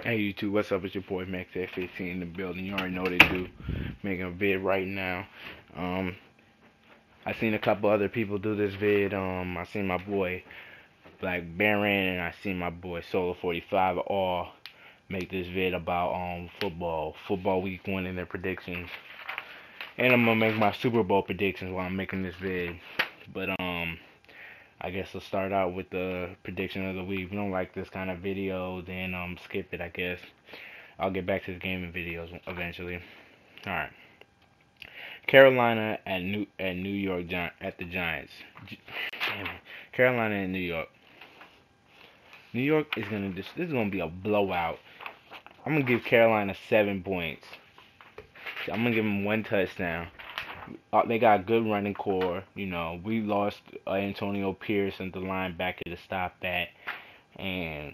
Hey YouTube, what's up? It's your boy Max at 15 in the building. You already know what they do. Making a vid right now. Um, I seen a couple other people do this vid. I seen my boy Black Baron and I seen my boy Solo 45 all make this vid about football week one and their predictions. And I'm gonna make my Super Bowl predictions while I'm making this vid. But I guess I'll start out with the prediction of the week. If you don't like this kind of video, then skip it. I guess I'll get back to the gaming videos eventually. All right. Carolina at New York at the Giants. Damn it. Carolina and New York. New York is gonna this is gonna be a blowout. I'm gonna give Carolina 7 points. I'm gonna give them one touchdown. They got a good running core. You know, we lost Antonio Pierce and the linebacker to stop that, and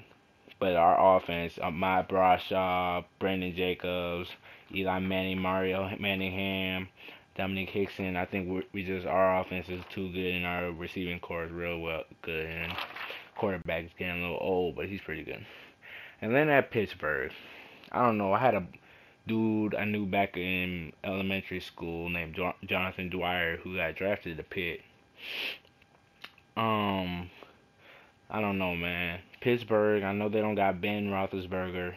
but our offense, Matt Brashaw, Brandon Jacobs, Eli Manning, Mario Manningham, Dominic Hickson. I think we just our offense is too good and our receiving core is real well good. And quarterback is getting a little old, but he's pretty good. And then at Pittsburgh, I don't know. I had a dude I knew back in elementary school named Jonathan Dwyer who got drafted to Pitt. Um, I don't know, man. Pittsburgh. I know they don't got Ben Roethlisberger.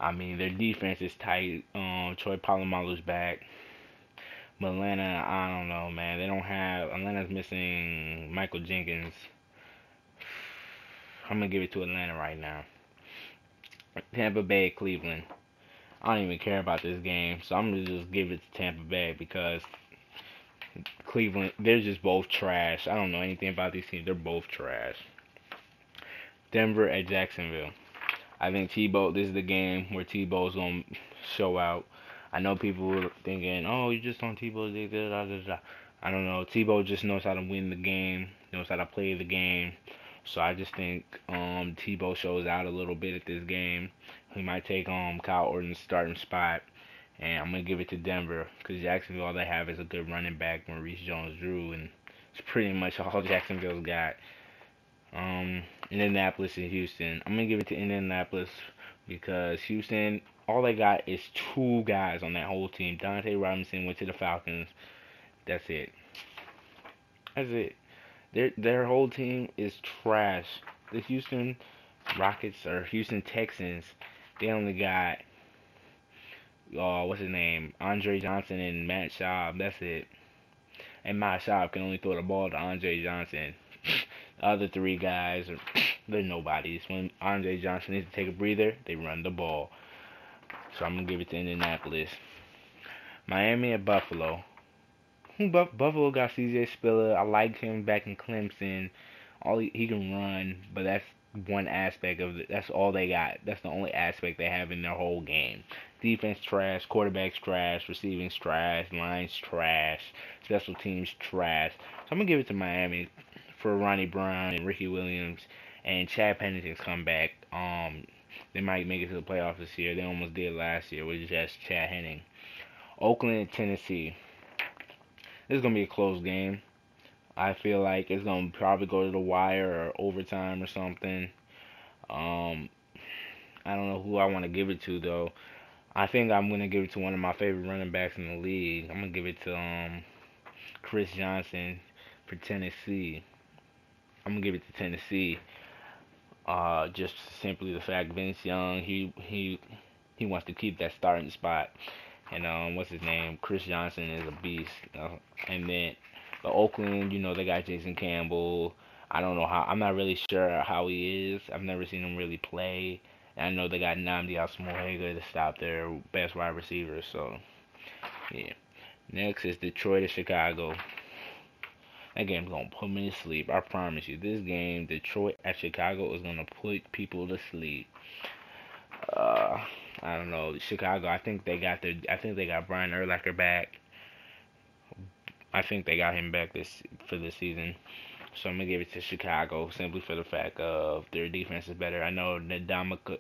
I mean, their defense is tight. Troy Polamalu's back. But Atlanta, I don't know, man. They don't have. Atlanta's missing Michael Jenkins. I'm gonna give it to Atlanta right now. Tampa Bay, Cleveland. I don't even care about this game, so I'm gonna just give it to Tampa Bay because Cleveland, they're just both trash. I don't know anything about these teams. They're both trash. Denver at Jacksonville. I think Tebow. This is the game where Tebow's gonna show out. I know people were thinking, "Oh, you just on Tebow." Da, da, da, da. I don't know. Tebow just knows how to win the game. Knows how to play the game. So I just think Tebow shows out a little bit at this game. He might take Kyle Orton's starting spot, and I'm gonna give it to Denver because Jacksonville all they have is a good running back, Maurice Jones-Drew, and it's pretty much all Jacksonville's got. Indianapolis and Houston. I'm gonna give it to Indianapolis because Houston, all they got is two guys on that whole team. Dante Robinson went to the Falcons. That's it. That's it. Their whole team is trash. The Houston Rockets or Houston Texans, they only got what's his name? Andre Johnson and Matt Schaub. That's it. And Matt Schaub can only throw the ball to Andre Johnson. The other three guys are they're nobodies. When Andre Johnson needs to take a breather, they run the ball. So I'm gonna give it to Indianapolis. Miami at Buffalo. Buffalo got C.J. Spiller. I liked him back in Clemson. All he can run, but that's one aspect of it. That's all they got. That's the only aspect they have in their whole game. Defense trash, quarterbacks trash, receiving's trash, lines trash, special teams trash. So I'm gonna give it to Miami for Ronnie Brown and Ricky Williams and Chad Pennington's comeback. They might make it to the playoffs this year. They almost did last year with just Chad Henning. Oakland, Tennessee. This is gonna be a close game. I feel like it's gonna probably go to the wire or overtime or something. Um, I don't know who I want to give it to though. I think I'm gonna give it to one of my favorite running backs in the league. I'm gonna give it to Chris Johnson for Tennessee. I'm gonna give it to Tennessee. Just simply the fact Vince Young, he wants to keep that starting spot. And what's his name? Chris Johnson is a beast. And then the Oakland, they got Jason Campbell. I don't know how. I'm not really sure how he is. I've never seen him really play. And I know they got Nnamdi Asomugha to stop their best wide receiver. So yeah. Next is Detroit and Chicago. That game's gonna put me to sleep. I promise you. This game, Detroit at Chicago, is gonna put people to sleep. Uh, I don't know. Chicago. I think they got Brian Urlacher back. I think they got him back for this season. So I'm gonna give it to Chicago simply for the fact of their defense is better. I know Ndamukong.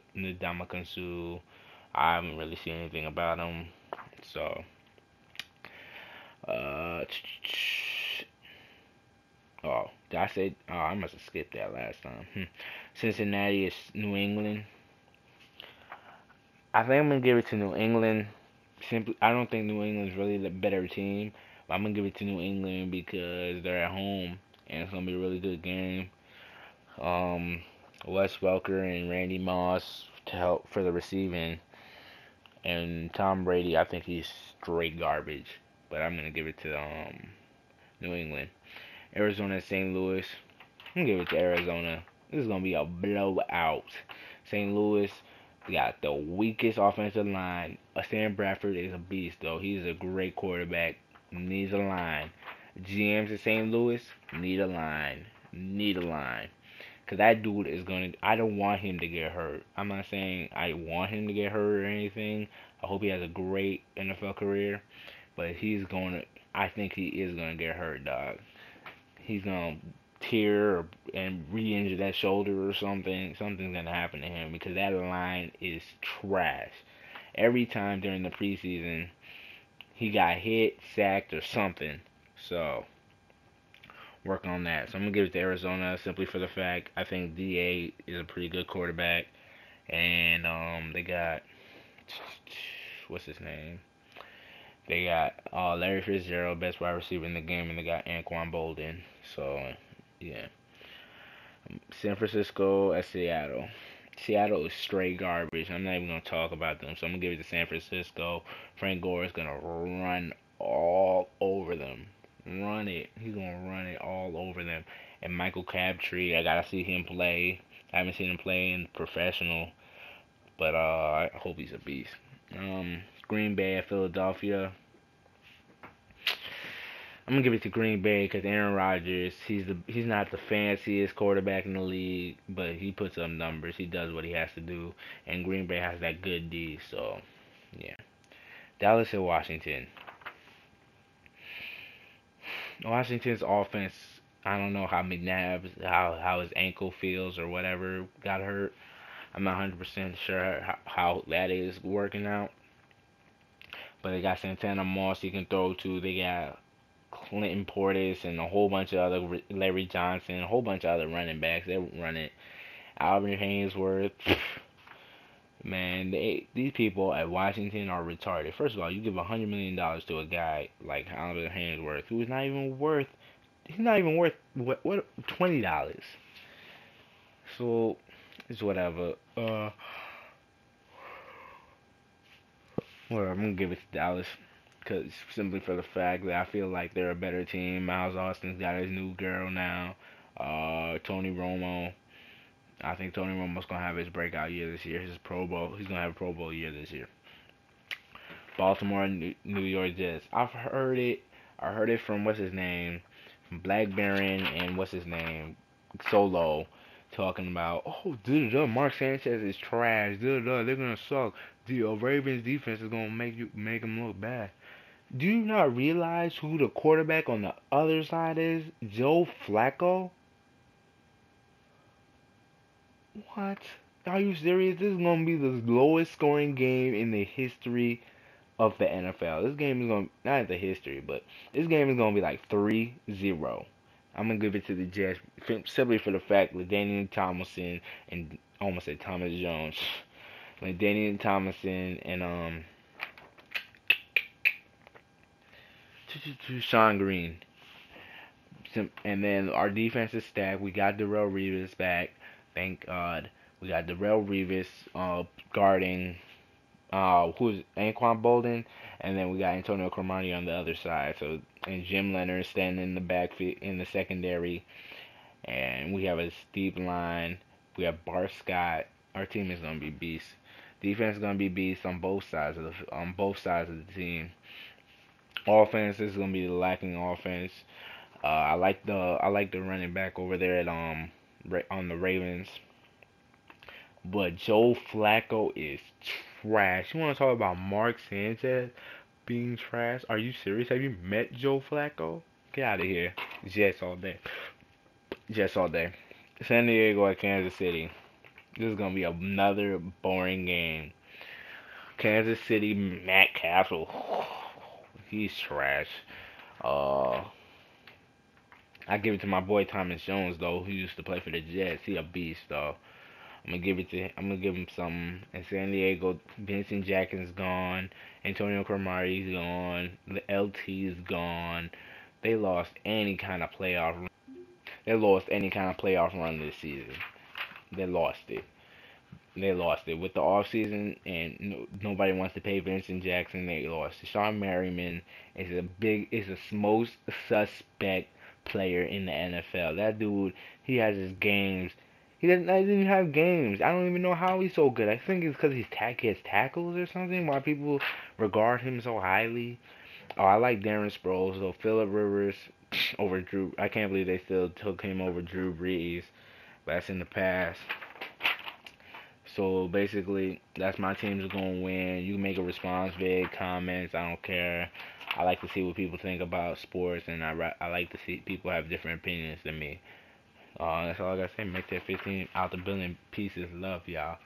I haven't really seen anything about him. So uh, oh, did I say? Oh, I must have skipped that last time. Cincinnati is New England. I think I'm gonna give it to New England. Simply, I don't think New England's really the better team, but I'm gonna give it to New England because they're at home and it's gonna be a really good game. Um, Wes Welker and Randy Moss to help for the receiving, and Tom Brady. I think he's straight garbage, but I'm gonna give it to New England. Arizona at St. Louis. I'm gonna give it to Arizona. This is gonna be a blowout. St. Louis got the weakest offensive line. Sam Bradford is a beast, though. He's a great quarterback. Needs a line. GMs at St. Louis need a line. Need a line. Cause that dude is gonna. I don't want him to get hurt. I'm not saying I want him to get hurt or anything. I hope he has a great NFL career, but he's going to. I think he is gonna get hurt, dog. He's gonna tear and re-injure that shoulder or something. Something's gonna happen to him because that line is trash. Every time during the preseason, he got hit, sacked, or something. So work on that. So I'm gonna give it to Arizona simply for the fact I think Da is a pretty good quarterback, and they got what's his name? They got Larry Fitzgerald, best wide receiver in the game, and they got Anquan Bolden. So yeah. San Francisco at Seattle. Seattle is straight garbage. I'm not even gonna talk about them. So I'm gonna give it to San Francisco. Frank Gore is gonna run all over them. Run it. He's gonna run it all over them. And Michael Crabtree, I gotta see him play. I haven't seen him play in professional, but I hope he's a beast. Green Bay at Philadelphia. I'm gonna give it to Green Bay because Aaron Rodgers. He's not the fanciest quarterback in the league, but he puts up numbers. He does what he has to do, and Green Bay has that good D. So yeah, Dallas and Washington. Washington's offense. I don't know how McNabb, how his ankle feels or whatever got hurt. I'm not 100% sure how that is working out. But they got Santana Moss he can throw to. They got Clinton Portis and a whole bunch of other Larry Johnson, a whole bunch of other running backs. They run it. Albert Haynesworth. Man, these people at Washington are retarded. First of all, you give $100 million to a guy like Albert Haynesworth, who is not even worth. He's not even worth what $20. So it's whatever. Well, I'm gonna give it to Dallas. Cause simply for the fact that I feel like they're a better team. Miles Austin's got his new girl now. Tony Romo. I think Tony Romo's gonna have his breakout year this year. His Pro Bowl. He's gonna have a Pro Bowl year this year. Baltimore, New York Jets. I've heard it. I heard it from what's his name, from Black Baron and what's his name, Solo, talking about Mark Sanchez is trash. They're gonna suck. The Ravens defense is gonna make him look bad. Do you not realize who the quarterback on the other side is? Joe Flacco? What? Are you serious? This is going to be the lowest scoring game in the history of the NFL. This game is going to, not the history, but this game is going to be like 3-0. I'm going to give it to the Jets simply for the fact that Daniel Tomlinson and I almost said Thomas Jones. Like Daniel Tomlinson and Sean Green. And then our defense is stacked. We got Darrelle Revis back. Thank God. We got Darrelle Revis guarding who's Anquan Bolden, and then we got Antonio Cromartie on the other side. So and Jim Leonard standing in the backfield in the secondary, and we have a steep line. We have Bart Scott. Our team is gonna be beast. Defense is gonna be beast on both sides of the team. Offense is gonna be lacking offense. I like the running back over there at on the Ravens, but Joe Flacco is trash. You want to talk about Mark Sanchez being trash? Are you serious? Have you met Joe Flacco? Get out of here. Jets all day. Jets all day. San Diego at Kansas City. This is gonna be another boring game. Kansas City, Matt Castle. He's trash. Uh, I give it to my boy Thomas Jones though, who used to play for the Jets. He a beast though. I'm gonna give him something. In San Diego, Vincent Jackson's gone. Antonio Cromartie's gone. The LT's gone. They lost any kind of playoff. They lost any kind of playoff run this season. They lost it. They lost it with the off season, and nobody wants to pay Vincent Jackson. They lost. Sean Merriman is a most suspect player in the NFL. That dude, he has his games. He doesn't even have games. I don't even know how he's so good. I think it's because he has tackles or something. Why people regard him so highly. Oh, I like Darren Sproles though. Phillip Rivers over Drew. I can't believe they still took him over Drew Brees. But that's in the past. So basically, that's my team's gonna win. You can make a response, vid, comments. I don't care. I like to see what people think about sports, and I like to see people have different opinions than me. That's all I gotta say. Make that 15 out the billion pieces. Love y'all.